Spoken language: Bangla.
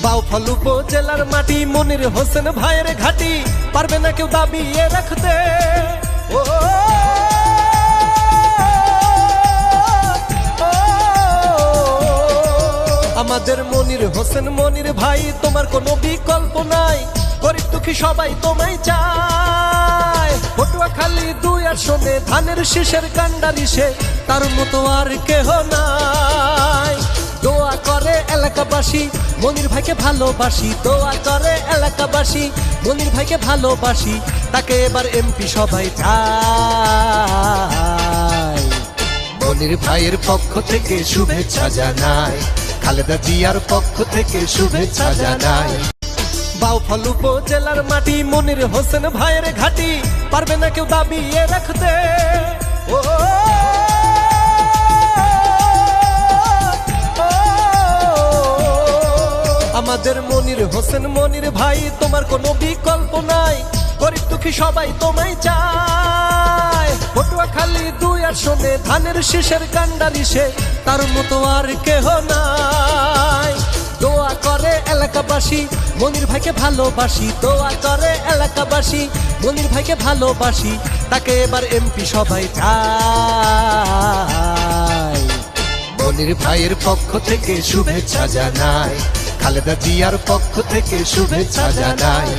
বাউফল উপজেলার মাটি মনির হোসেন ভাইয়ের ঘাটি, পারবে না কেউ দাবিয়ে রাখতে। ও আমাদের মনির হোসেন মনির ভাই, তোমার কোনো বিকল্প নাই, গরিব দুঃখী সবাই তোমায় চায়। পটুয়াখালী 2 আসনে ধানের শীষের কান্ডারি সে, তার মতো আর কেহ নাই। দোয়া করে এলাকাবাসী মনির ভাইকে ভালোবাসি, দোয়া করে এলাকাবাসী মনির ভাইকে ভালোবাসি, তাকে এবার এমপি সবাই চায়। মনির ভাইয়ের পক্ষ থেকে শুভেচ্ছা জানাই, খালেদা জিয়ার পক্ষ থেকে শুভেচ্ছা জানাই। বাউফল উপজেলার মাটি মনির হোসেন ভাইয়ের ঘাটি, পারবে না কেউ দাবিয়ে রাখতে। ও আমাদের মনির হোসেন মনির ভাই, তোমার কোনো বিকল্প নাই, গরিব দুঃখী সবাই তোমায় চায়। পটুয়াখালী 2 আসনে ধানের শীষের কান্ডারি সে, তার মতো আর কেহ নাই। দোয়া করে এলাকাবাসী মনির ভাইকে ভালোবাসি, দোয়া করে এলাকাবাসী মনির ভাইকে ভালোবাসি, তাকে এবার এমপি সবাই চায়। মনির ভাইয়ের পক্ষ থেকে শুভেচ্ছা জানাই, খালেদা জিয়ার পক্ষ থেকে শুভেচ্ছা জানাই।